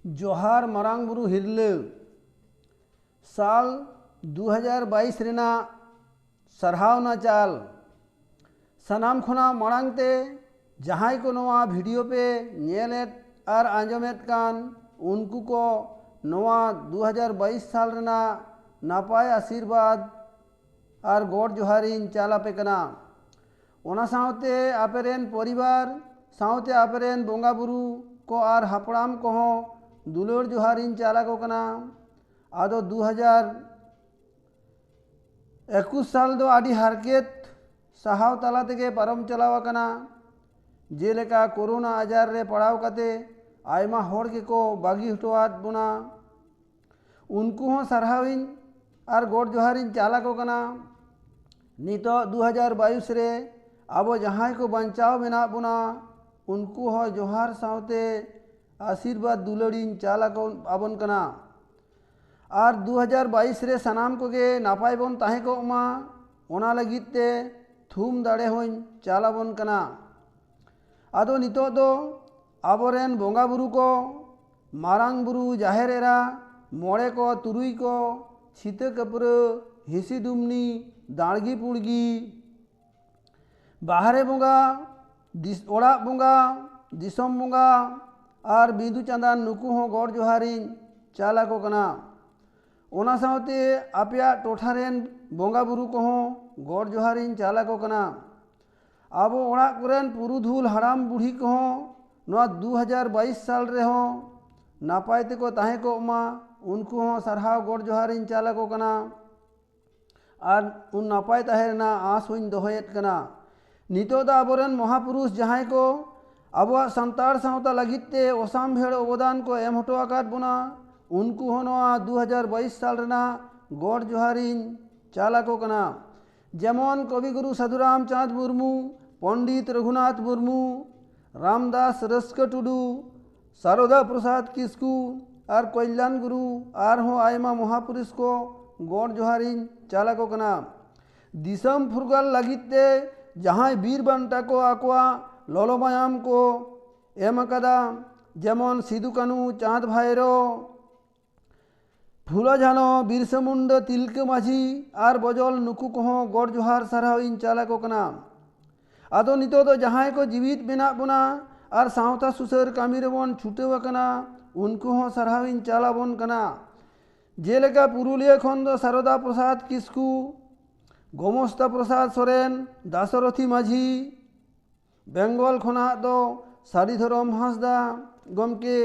जोहार मारांग बुरु हिरले साल 2022 रेना सरहावना चाल सनाम खुना मारांग ते जहां को नवा वीडियो पे नेलेट और आंजमेत कान उनको को नवा 2022 साल रेना नापाय आशीर्वाद और गोड जोहारिन चाला पे कना ओना सावते आपेरेन परिवार सावते आपेरेन बोंगा बुरु को और हापड़ाम को हो दुलोर जोहारिन चाला को कना आदो 2021 साल दो आदि हारकेत साहाव तला तेगे पारम चलावा कना जेलेका कोरोना आजार रे पड़ाव कते आयमा होड़ के को बागी हटवात बुना उनको हो सरहाविन और गोड जोहारिन चाला को कना नितो 2022 रे अब जहां को बंचाव मेना बुना उनको हो जोहार सावते आशीर्वाद दुलड़ीन चाला को आबन कना और 2022 रे सनाम को गे नापाय बन ताहे को मा ओना लगित ते थूम दाड़े होइन चाला बन कना आदो नितो दो आबोरेन बोंगा बुरु को मारांग बुरु जाहेर एरा मोड़े को तुरुई को छिते कपुर हिसी दुमनी दाड़गी पुड़गी बाहरे बोंगा ओड़ा बोंगा दिसम बोंगा और बिंदु चांदान नुकु हो गोड जोहारिन चाला को कना ओना सावते आपिया टोठारेन बोंगा बुरु को हो गोड जोहारिन चाला को कना अब ओड़ा कुरेन पुरुधुल हराम बुढ़ी को हो नवा 2022 साल रे हो नापाय ते को ताहे को मा उनको हो सरहाव गोड जोहारिन चाला को कना और उन नापाय ताहे ना आस हुइन दोहयत कना नितो दा आबोरेन महापुरुष जहां को अब संताड़ सावता लगिते ओसाम भेड़ अवदान को एम हटो आकात बुना उनको हो नवा 2022 साल रेना गोड जोहारिन चाला को कना जेमन कविगुरु साधुराम चाँद मुर्मू पंडित रघुनाथ मुर्मू रामदास रस्क टुडू सारदा प्रसाद किस्कू और कल्याण गुरु और हो आयमा महापुरुष को गोड जोहारिन चाला को कना दिसम फुरगल लगिते जहां वीर बंटा को आकुआ लोलो मायाम को एम कदा जेमन सिदु कानू चाँद भाईरो फुला झानो बिरसा मुंडा तिलका माझी और बजल नुकु को गोड जोहार सरहाविन चाला को कना आदो नितो दो जहां को जीवित बेना बुना और सावता सुसर कामी रेबन छुटेव कना उनको हो सरहाविन चाला बन कना जेलेका पुरुलिया खन दो सारदा प्रसाद किस्कू गोमस्ता प्रसाद सोरेन दासरथी माझी बेंगल खना दो सारिधरम हांसदा गमके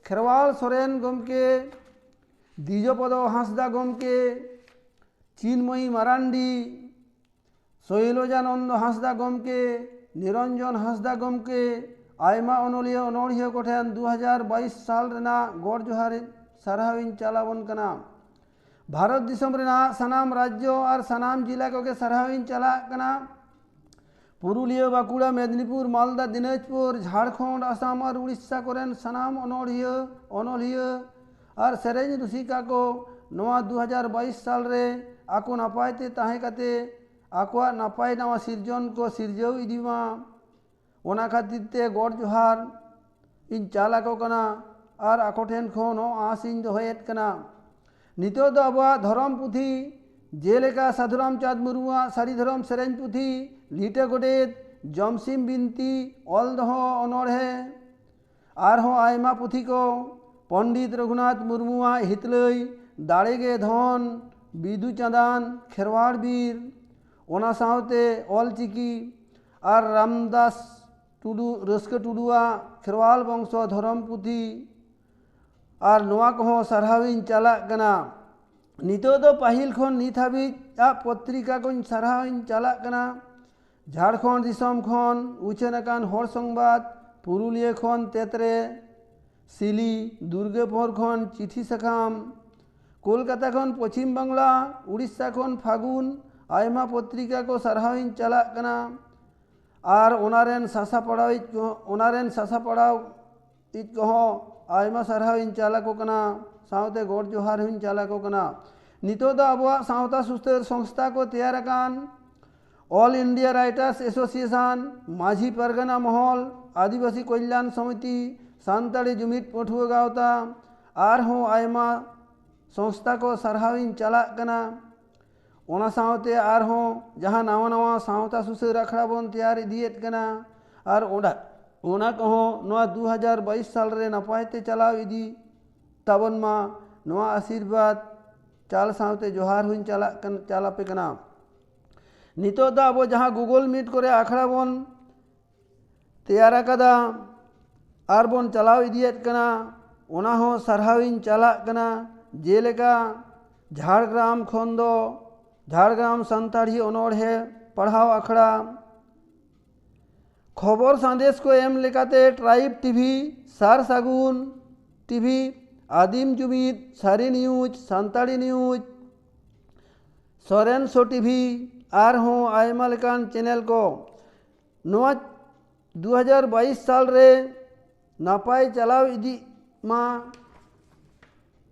खेरवाल सोरेन गमके द्विजपद हांसदा गमके चिन्मयी मारांडी शैलजानंद हांसदा गमके निरंजन हांसदा गमके आयमा अनलिया अनड़िया कोठेन 2022 साल रेना गोड जोहारिन सरहाविन चालावन कना भारत दिसम रेना सनाम राज्य और सनाम जिला को के सरहाविन चला कना पुरुलिया बाकुड़ा मेदिनीपुर मालदा दिनाजपुर झारखंड आसाम और उड़ीसा कोरेन सनाम अनड़िया अनलिया और सेरेज रुसिका को नवा 2022 साल रे आको नापाय ते ताहे कते आकोआ नापाय नवा सिरजन को सिरजव इदिमा ओना खातिर ते गोड जोहार इन चाला को कना और आको ठेन खो नो आस इन दोहयत कना नितो दो अबा धरम पुथी जेलेका साधुराम चाँद मुर्मुआ सारी धरम सेरेंज पुथी लीटे गोडेत जमसिम बिनती ऑल दहो अनोड़े और हो आयमा पुथी को पंडित रघुनाथ मुर्मुआ हितलई दाड़ेगे धन बिदु चांदान खेरवाड़ बीर ओना सावते ऑल चिकी और रामदास टुडू रस्क टुडुआ खेरवाल वंश धरम पुथी और नवा को सरहाविन चाला कना नितो दो पाहिल खन नित हाबिज आ पत्रिका को सरहाविन चाला कना झारखंड दिसम खन उछेनकान हर संबाद पुरुलिया खन तेतरे सिली दुर्गापुर खन चिठी सखाम कोलकाता खन पश्चिम बांगला उड़ीसा खन फागुन आयमा पत्रिका को सरहाविन चाला कना और ओनारेन सासा पड़ाव इत कहो आयमा सरहाविन चाला को कना सावते गोड जोहार हिन चाला को कना नितो दो अब सावता सुस्तर संस्था को तैयार कान ऑल इंडिया राइटर्स एसोसिएशन माझी परगना महल आदिवासी कल्याण समिति सानताड़ी जुमिद पठुआ गावता आरहों आयमा संस्था को सारहाविन चलाग कना ओना सावते आरहों जहां नवा नवा सावता सुसर अखड़ा बन तैयार इदियेत कना और ओना कहों नवा 2022 साल रे नपायते चलाव इदी तबन मा नवा आशीर्वाद चाल सावते जोहार हुइन चलापे कना नितो दा अब जहां गूगल मीट करे आखड़ा बन तैयार कदा आर बन चलाव इदियेत कना ओना हो सारहाविन चलाग कना जेलेका झाड़ग्राम खन दो झाड़ग्राम सानताड़ी अनोढ़े पढ़ाव आखड़ा खबर संदेश को एम लेकाते ट्राइब टीवी सार सागुन टीवी आदिम जुमिद सारी न्यूज सानताड़ी न्यूज सोरेन शो टीवी आर हों आयमा लेकान चैनल को नवा 2022 साल रे नापाय चलाव इदी मा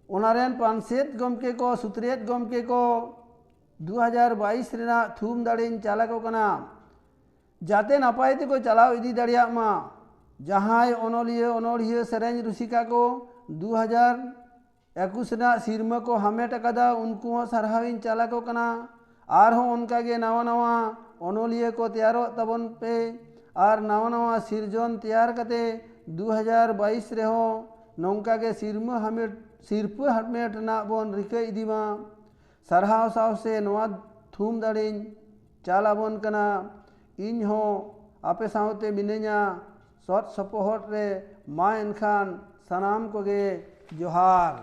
ओनारेन पानसेत गमके को सुत्रेत गमके को 2022 रेना थूम दाड़ेन चालाको कना जाते नापाय ते को चलाव इदी दाड़िया मा जहां अनोलिया सेरेंज रुसिका को 2021 रेना सिरमा को हमेट कदा उनको हो सारहाविन चालाको कना आर हों उनका गे नवा नवा अनोलिया को तैयारो तबन पे और नवा नवा सिरजन तैयार कते 2022 रे हो नौका के सिरप हमेट ना बन रिका इदीमा सारहाव साव से नवा थूम दाड़ेन चालाबन कना इन हो आपे सावते मिनेኛ सत सपोहट रे मा एनखान सनाम को गे जोहार।